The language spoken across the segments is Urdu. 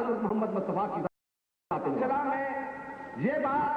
حضرت محمد مصطفیٰ کی ذات السلام ہے یہ بات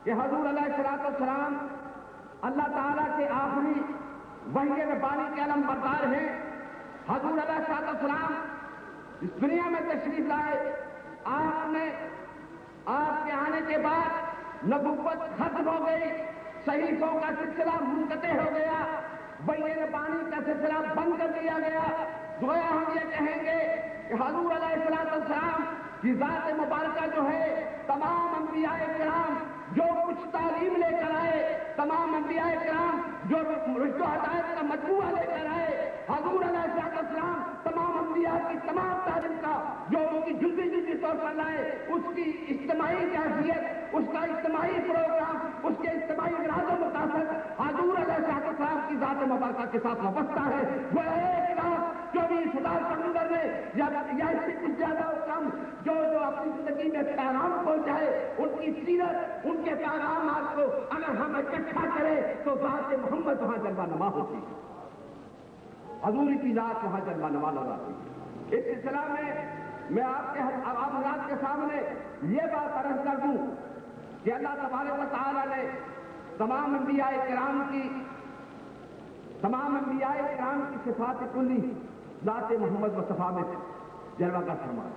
کہ حضور علیہ السلام اللہ تعالیٰ کے آخری وحی ربانی کے علم بردار ہیں. حضور علیہ السلام اس دنیا میں تشریف لائے. آپ کے آنے کے بعد نبوت ختم ہو گئی, صحیفوں کا سلسلہ منقطع ہو گیا, وحی ربانی کا سلسلہ بند کر دیا گیا. گویا ہم یہ کہیں گے کہ حضور علیہ السلام کی ذات مبارکہ جو ہے تمام انبیاء کرام جو کچھ تعلیم لے کر آئے, تمام انبیاء کرام جو رشد و ہدایت کا مجموعہ لے کر آئے, حضور علیہ السلام تمام انبیاء کی تمام تعلیم کا جو ان کی جزوی طور پر لائے, اس کی اجتماعی کیفیت, اس کا اجتماعی پروگرام, اس کے اجتماعی اراد و مقاصد حضور علیہ السلام کی ذات مبارکہ کے ساتھ وابستہ ہے. وہ 1,24,000 سمندر میں یا اس سے کچھ زیادہ کم جو اپنی زندگی میں پیغام پہنچائے, ان کی سیرت, ان کے پیغامات کو اگر ہم اکٹھا کریں تو ذات محمد وہاں جلوہ نما ہوتی ہے, حضور کی ذات وہاں جلوہ نما لگاتی ہے. اس سلسلہ میں آپ حضرات کے سامنے یہ بات عرض کر دوں کہ اللہ تبارک و تعالیٰ نے تمام انبیاء کرام کی صفات کلی ذات محمد مصطفیٰ میں جلوہ گر فرمایا.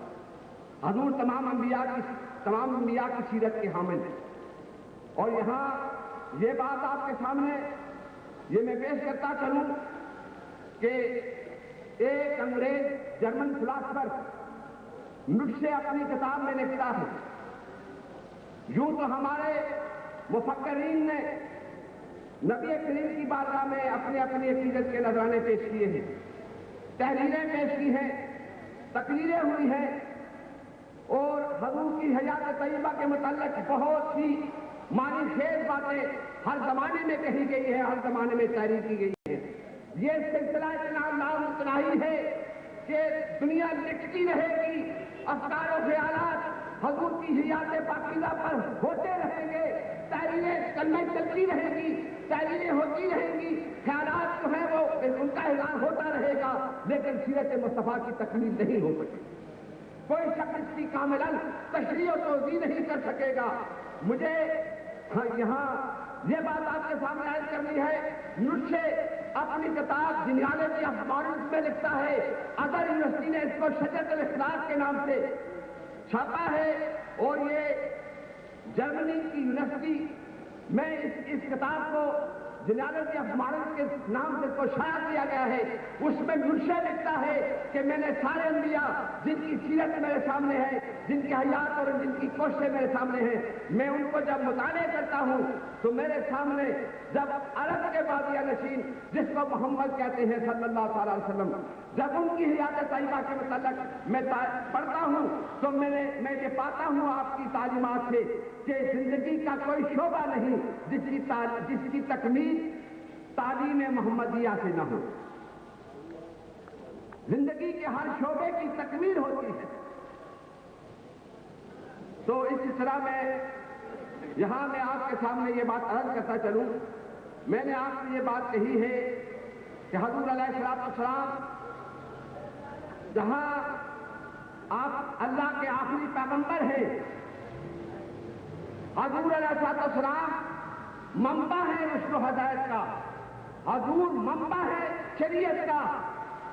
حضور تمام انبیاء کی سیرت کے حامل ہیں. اور یہاں یہ بات آپ کے سامنے یہ میں پیش کرتا چلوں کہ ایک انگریز جرمن فلاسفر نٹشے اپنی کتاب میں لکھتا ہے, یوں تو ہمارے مفکرین نے نبی کریم کی بارگاہ میں اپنے عقیدت کے نذرانے پیش کیے ہیں, تحریریں پیش کی ہیں, تقریریں ہوئی ہیں, اور حضور کی حیات طیبہ کے متعلق بہت سی معنی خیز باتیں ہر زمانے میں کہی گئی ہیں, ہر زمانے میں تحریر کی گئی ہے. یہ سلسلہ اتنا نامتناہی ہے کہ دنیا لکھتی رہے گی, افکار و خیالات حضور کی حیات پاکیزہ پر ہوتے رہیں گے, تحریریں چلتی رہیں گی, تحریریں ہوتی رہیں گی, خیالات جو ہیں وہ ان کا اعلان ہوتا رہے گا, لیکن سیرت مصطفیٰ کی تکمیل نہیں ہو سکے. کوئی شخص اس کی کاملاً تشریح و توضیح نہیں کر سکے گا. مجھے یہاں یہ بات آپ کے سامنے عرض کرنی ہے. نٹشے اپنی کتاب جینیالوجی آف مارلز میں لکھتا ہے, ادر یونیورسٹی نے اس کو شجرۃ الاخلاق کے نام سے چھاپا ہے, اور یہ جرمنی کی یونیورسٹی میں اس کتاب کو جینیالوجی آف مارلز کے نام سے کو شائع کیا گیا ہے. اس میں نٹشے لکھتا ہے کہ میں نے سارے انبیاء جن کی سیرت میرے سامنے ہے, جن کی حیات اور جن کی کوششیں میرے سامنے ہیں, میں ان کو جب مطالعہ کرتا ہوں تو میرے سامنے جب عرب کے بادیہ نشین جس کو محمد کہتے ہیں صلی اللہ تعالی علیہ وسلم, جب ان کی حیات طیبہ کے متعلق میں پڑھتا ہوں تو میں یہ پاتا ہوں آپ کی تعلیمات سے کہ زندگی کا کوئی شعبہ نہیں جس کی تکمیل تعلیم محمدیہ سے نہ ہو. زندگی کے ہر شعبے کی تکمیل ہوتی ہے. تو اس سلسلہ میں یہاں میں آپ کے سامنے یہ بات عرض کرتا چلوں, میں نے آپ سے یہ بات کہی ہے کہ حضور علیہ السلام جہاں آپ اللہ کے آخری پیغمبر ہیں, حضور علیہ السلام منبع ہے رشد و ہدایت کا, حضور منبع ہے شریعت کا,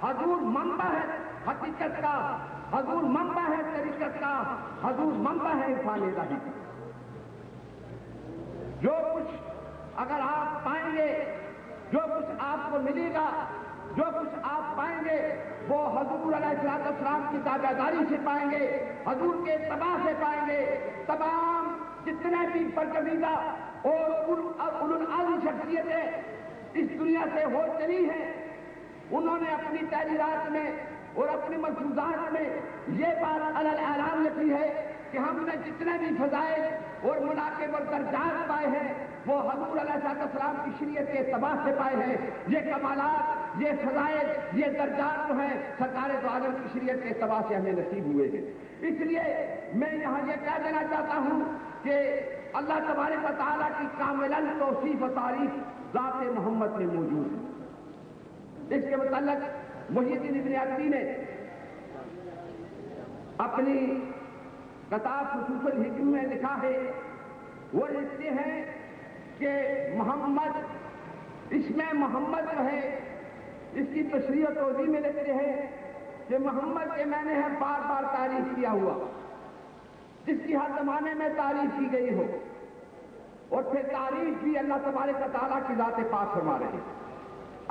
حضور منبع ہے حقیقت کا, حضور منبع ہے طریقت کا, حضور منبع ہے عرفان الہی کا. جو کچھ اگر آپ پائیں گے, جو کچھ آپ کو ملے گا, جو کچھ آپ پائیں گے وہ حضور علیہ السلام کی تابعداری سے پائیں گے, حضور کے اتباع سے پائیں گے. تمام جتنے بھی برگزیدہ اور اولو العزم شخصیتیں اس دنیا سے ہو چلی ہیں, انہوں نے اپنی تحریرات میں اور اپنی ملفوظات میں یہ بات علی الاعلان لکھی ہے کہ ہم نے جتنے بھی فضائل اور مناقب اور درجات پائے ہیں وہ حضور علیہ السلام کی شریعت کے اتباع سے پائے ہیں. یہ کمالات, یہ فضائل, یہ درجات جو ہیں سرکار دو عالم کی شریعت کے اتباع سے ہمیں نصیب ہوئے ہیں. اس لیے میں یہاں یہ کہہ دینا چاہتا ہوں کہ اللہ تبارک و تعالیٰ کی کاملاً توصیف و تعریف ذات محمد میں موجود ہے. اس کے متعلق محی الدین ابن عربی نے اپنی کتاب خصوص الحکم میں لکھا ہے، وہ لکھتے ہیں کہ محمد، اس میں محمد جو ہے اس کی تشریح و توضیح میں لکھتے ہیں کہ محمد کے میں نے ہے بار بار تعریف کیا ہوا، جس کی ہر زمانے میں تعریف کی گئی ہو، اور پھر تعریف بھی اللہ تبارک و تعالیٰ کی ذات پاک فرما رہے ہیں۔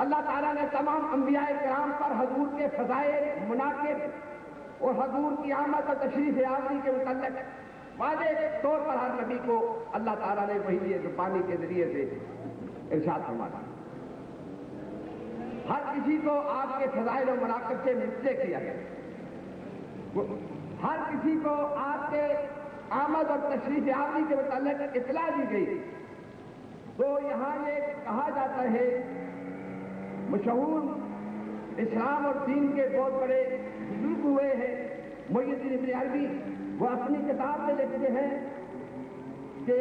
اللہ تعالیٰ نے تمام انبیاء کرام پر حضور کے فضائل، مناقب اور حضور کی آمد اور تشریف آوری کے متعلق واضح طور پر ہر نبی کو اللہ تعالیٰ نے وحی زبانی کے ذریعے سے ارشاد فرمایا۔ ہر کسی کو آپ کے فضائل و مناقب سے مطلع کیا گیا، ہر کسی کو آپ کے آمد اور تشریف آوری کے متعلق اطلاع دی گئی۔ تو یہاں یہ کہا جاتا ہے، مشہور اسلام اور دین کے بہت بڑے بزرگ ہوئے ہیں محی الدین ابن عربی، وہ اپنی کتاب میں لکھتے ہیں کہ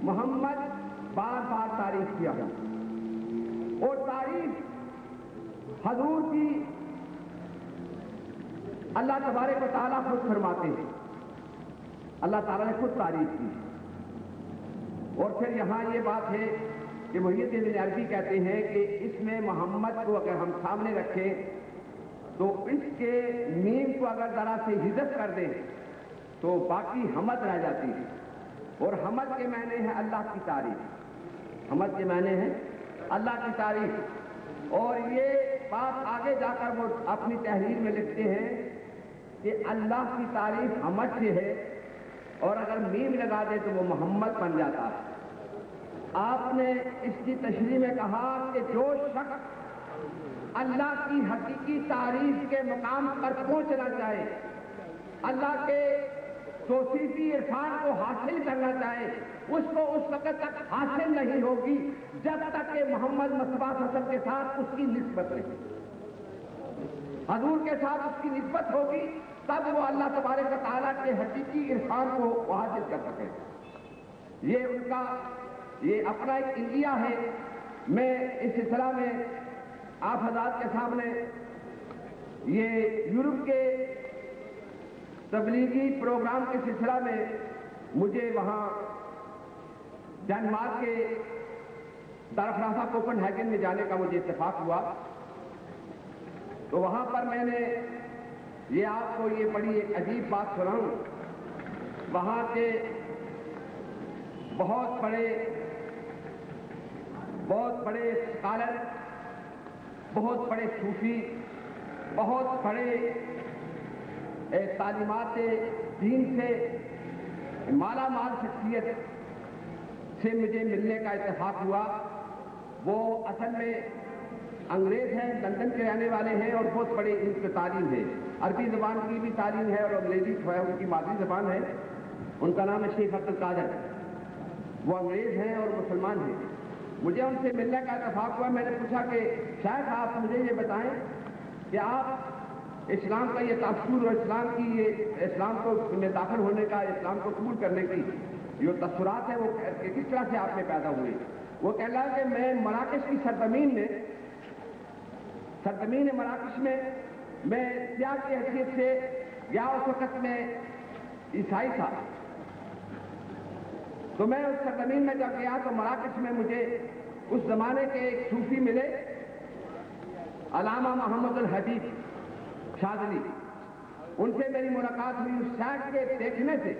محمد بار بار تعریف کیا گیا، اور تعریف حضور کی اللہ تبارک و تعالیٰ خود فرماتے ہیں، اللہ تعالیٰ نے خود تعریف کی۔ اور پھر یہاں یہ بات ہے کہ محی الدین ابن عربی کہتے ہیں کہ اس میں محمد کو اگر ہم سامنے رکھیں تو اس کے میم کو اگر ذرا سے حذف کر دیں تو باقی حمد رہ جاتی ہے، اور حمد کے معنی ہے اللہ کی تعریف، حمد کے معنی ہے اللہ کی تعریف۔ اور یہ بات آگے جا کر وہ اپنی تحریر میں لکھتے ہیں کہ اللہ کی تعریف حمد سے ہے، اور اگر میم لگا دے تو وہ محمد بن جاتا ہے۔ آپ نے اس کی تشریح میں کہا کہ جو شخص اللہ کی حقیقی تعریف کے مقام پر پہنچنا چاہے، اللہ کے توصیفی عرفان کو حاصل کرنا چاہے، اس کو اس وقت تک حاصل نہیں ہوگی جب تک کہ محمد مصطفیٰ صلی اللہ علیہ وسلم کے ساتھ اس کی نسبت نہیں، حضور کے ساتھ اس کی نسبت ہوگی، تب وہ اللہ تبارک و تعالیٰ کے حقیقی عرفان کو حاصل کر سکے۔ یہ ان کا یہ اپنا ایک انڈیا ہے۔ میں اس سلسلہ میں آپ حضرات کے سامنے یہ یورپ کے تبلیغی پروگرام کے سلسلہ میں مجھے وہاں ڈنمارک کے دارفرانسا کوپن ہیگن میں جانے کا مجھے اتفاق ہوا، تو وہاں پر میں نے یہ آپ کو یہ بڑی ایک عجیب بات سناؤں۔ وہاں کے بہت بڑے اسکالر، بہت بڑے صوفی، بہت بڑے تعلیمات دین سے مالا مال شخصیت سے مجھے ملنے کا اتفاق ہوا۔ وہ اصل میں انگریز ہیں، لندن کے رہنے والے ہیں، اور بہت بڑے ان کی تعلیم ہے، عربی زبان کی بھی تعلیم ہے اور انگریزی جو ہے ان کی مادری زبان ہے۔ ان کا نام ہے شیخ عبد القادر، وہ انگریز ہیں اور مسلمان ہیں۔ مجھے ان سے ملنے کا اتفاق ہوا۔ میں نے پوچھا کہ شاید آپ مجھے یہ بتائیں کہ آپ اسلام کا یہ تاثر اور اسلام کو میں داخل ہونے کا، اسلام کو قبول کرنے کی جو تاثرات ہیں وہ کس طرح سے آپ میں پیدا ہوئے؟ وہ کہہ رہا کہ میں مراکش کی سرزمین مراکش میں سیاح کی حیثیت سے یا اس وقت میں عیسائی تھا، تو میں اس سرزمین میں جب گیا تو مراکش میں مجھے اس زمانے کے ایک صوفی ملے، علامہ محمد الحبیب شاذلی۔ ان سے میری ملاقات ہوئی۔ اس شیخ کے دیکھنے سے،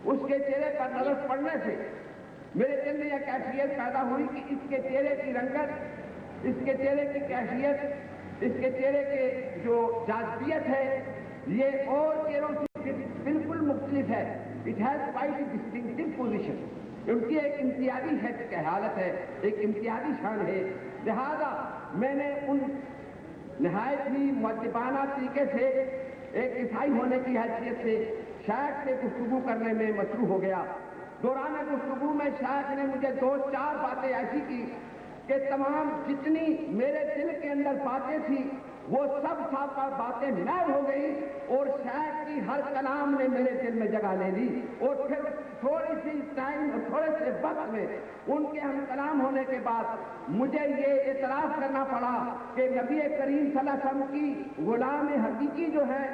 اس کے چہرے پر نظر پڑنے سے میرے دل میں یہ کیفیت پیدا ہوئی کہ اس کے چہرے کی رنگت، اس کے چہرے کی کیفیت، اس کے چہرے کے جو جاذبیت ہے یہ اور چہروں سے بالکل مختلف ہے۔ It has quite a distinctive position۔ ان کی ایک امتیازی حالت ہے، ایک امتیازی شان ہے۔ لہذا میں نے ان نہایت ہی مؤدبانہ طریقے سے ایک عیسائی ہونے کی حیثیت سے شیخ سے گفتگو کرنے میں مصروف ہو گیا۔ دوران گفتگو میں شیخ نے مجھے 2-4 باتیں ایسی کی کہ تمام جتنی میرے دل کے اندر باتیں تھیں وہ سب باتیں محو ہو گئی، اور شیخ کی ہر کلام نے میرے دل میں جگہ لے لی۔ اور پھر تھوڑی سی ٹائم اور تھوڑے سے وقت میں ان کے ہم کلام ہونے کے بعد مجھے یہ اعتراف کرنا پڑا کہ نبی کریم صلی اللہ علیہ وسلم کی غلام حقیقی جو ہے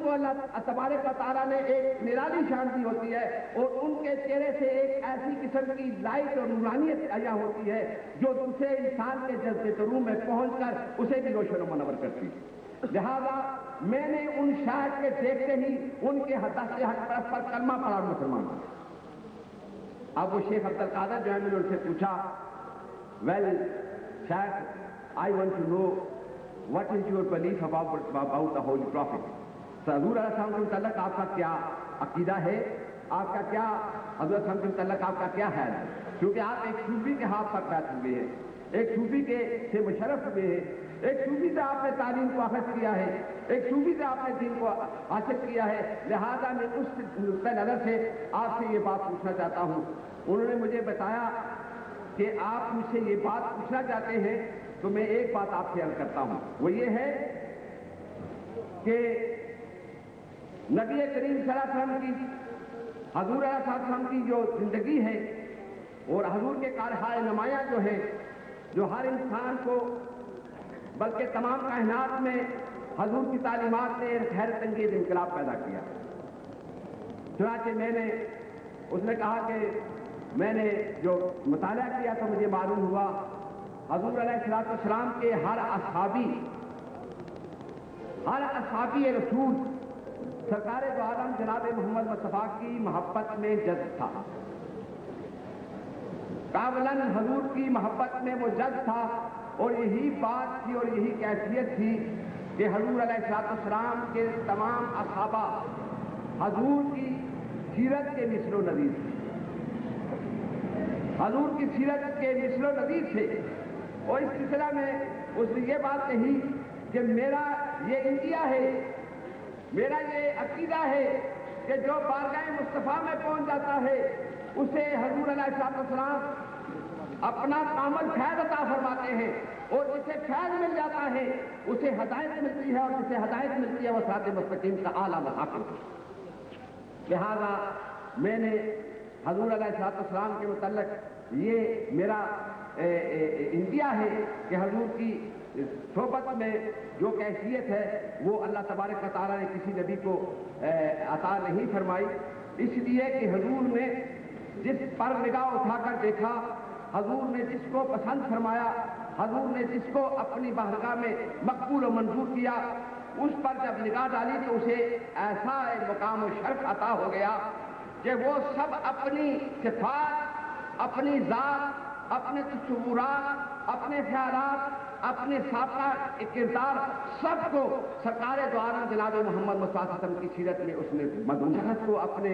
کو اللہ تبارک و تعالیٰ نے ایک نرالی شان دی ہوتی ہے اور ان کے چہرے سے ایک ایسی قسم کی لائٹ اور نورانیت عطا ہوتی ہے جو دوسرے انسان کے جذبے تروح میں پہنچ کر اسے بھی روشن و منور کرتی ہے۔ لہذا میں نے ان شاعر کے دیکھتے ہی ان کے حق پر کلمہ پڑھا مسلمان۔ اب وہ شیخ عبد القادر جو ہے، میں نے ان سے پوچھا، well Sheikh I want to know what is your belief about the Holy Prophet. حضور علیہ السلام کے متعلق آپ کا کیا عقیدہ ہے، آپ کا کیا حضور السلام کے متعلق آپ کا کیا خیال ہے؟ کیونکہ آپ ایک صوفی کے ہاتھ پر بیٹھ ہوئے ہیں، ایک صوفی کے سے مشرف ہوئے ہیں، ایک صوفی سے آپ نے تعلیم کو اخذ کیا ہے، ایک صوفی سے آپ نے دین کو حاصل کیا ہے، لہذا میں اس نقطۂ نظر سے آپ سے یہ بات پوچھنا چاہتا ہوں۔ انہوں نے مجھے بتایا کہ آپ مجھ سے یہ بات پوچھنا چاہتے ہیں، تو میں ایک بات آپ سے عرض کرتا ہوں، وہ یہ ہے کہ نبی کریم صلی اللہ علیہ وسلم کی، حضور علیہ السلام کی جو زندگی ہے اور حضور کے کارہائے نمایاں جو ہے، جو ہر انسان کو بلکہ تمام کائنات میں حضور کی تعلیمات نے ایک حیرت انگیز انقلاب پیدا کیا۔ چنانچہ میں نے، اس نے کہا کہ میں نے جو مطالعہ کیا تو مجھے معلوم ہوا حضور علیہ السلام کے ہر اصحابی رسول سرکار دو عالم جناب محمد مصطفیٰ کی محبت میں جذب تھا، قابلاً حضور کی محبت میں وہ جذب تھا، اور یہی بات تھی اور یہی کیفیت تھی کہ حضور علیہ السلام کے تمام اصحابہ حضور کی سیرت کے مثل و نظیر تھے، حضور کی سیرت کے مثل و نظیر تھے۔ اور اس سلسلہ میں اس نے یہ بات کہی کہ میرا یہ انڈیا ہے، میرا یہ عقیدہ ہے کہ جو بارگاہ مصطفیٰ میں پہنچ جاتا ہے اسے حضور علیہ السلام اپنا کامل فیض عطا فرماتے ہیں، اور جسے فیض مل جاتا ہے اسے ہدایت ملتی ہے، اور جسے ہدایت ملتی ہے وہ صراط مستقیم کا اعلیٰ مقام ہے۔ لہذا میں نے حضور علیہ السلام کے متعلق یہ میرا انڈیا ہے کہ حضور کی صحبت میں جو کیفیت ہے وہ اللہ تبارک و تعالیٰ نے کسی نبی کو عطا نہیں فرمائی، اس لیے کہ حضور نے جس پر نگاہ اٹھا کر دیکھا، حضور نے جس کو پسند فرمایا، حضور نے جس کو اپنی بارگاہ میں مقبول و منظور کیا، اس پر جب نگاہ ڈالی تو اسے ایسا مقام و شرف عطا ہو گیا کہ وہ سب اپنی صفات، اپنی ذات، اپنے تصورات، اپنے خیالات، اپنے سابقہ کردار، سب کو سرکار دو عالم جناب محمد مصطفیٰ صلی اللہ علیہ وسلم کی سیرت میں اس نے مدعوت کو اپنے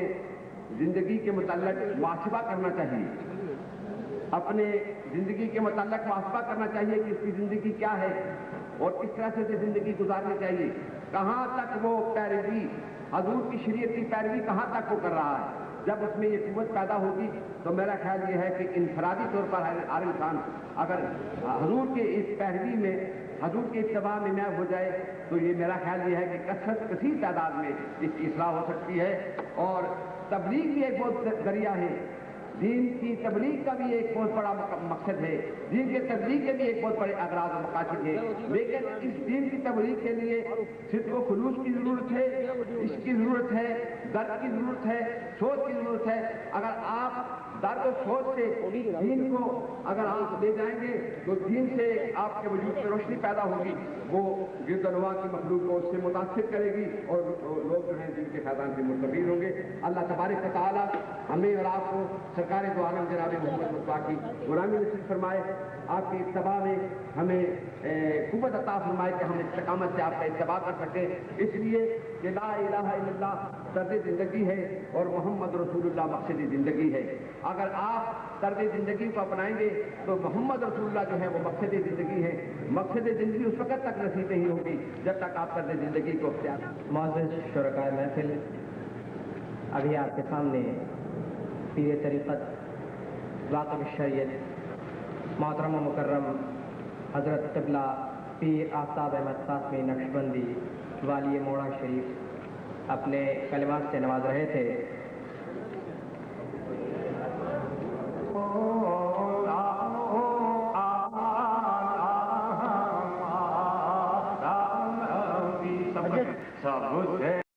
زندگی کے متعلق محاسبہ کرنا چاہیے، اپنے زندگی کے متعلق محاسبہ کرنا چاہیے کہ اس کی زندگی کیا ہے اور کس طرح سے اسے زندگی گزارنی چاہیے، کہاں تک وہ پیروی، حضور کی شریعت کی پیروی کہاں تک وہ کر رہا ہے۔ جب اس میں یہ قوت پیدا ہوگی تو میرا خیال یہ ہے کہ انفرادی طور پر ہر انسان اگر حضور کے اس پیروی میں، حضور کی اتباع میں محو ہو جائے تو یہ میرا خیال یہ ہے کہ کثیر تعداد میں اس کی اصلاح ہو سکتی ہے۔ اور تبلیغ بھی ایک بہت ذریعہ ہے، دین کی تبلیغ کا بھی ایک بہت بڑا مقصد ہے، دین کے تبلیغ کے بھی ایک بہت بڑے اغراض و مقاصد ہیں، لیکن اس دین کی تبلیغ کے لیے صدق و خلوص کی ضرورت ہے، عشق کی ضرورت ہے، درد کی ضرورت ہے، سوچ کی ضرورت ہے۔ اگر آپ درد و سوچ سے دین کو اگر آپ لے جائیں گے تو دین سے آپ کے وجود میں روشنی پیدا ہوگی، وہ گرد و نواح کی مخلوق کو اس سے متاثر کرے گی اور لوگ جو ہیں دین کے فیضان سے مستفید ہوں گے۔ اللہ تبارک و تعالیٰ ہمیں اور آپ کو سرکار دو عالم جناب محمد مصطفیٰ کی غلامی نصیب فرمائے، آپ کی اتباع میں ہمیں قوت عطا فرمائے کہ ہم استقامت سے آپ کا اتباع کر سکیں، اس لیے کہ لا الہ الا اللہ طرز زندگی ہے اور محمد رسول اللہ مقصد زندگی ہے۔ اگر آپ طرز زندگی کو اپنائیں گے تو محمد رسول اللہ جو ہے وہ مقصد زندگی ہے۔ مقصد زندگی اس وقت تک نصیب نہیں ہوگی جب تک آپ طرز زندگی کو اختیار کریں۔ معزز شرکائے محفل، ابھی آپ کے سامنے پیر طریقت واقف شریعت محترم و مکرم حضرت قبلہ پیر آفتاب احمد قاسمی نقشبندی والی موڑا شریف اپنے کلمات سے نواز رہے تھے۔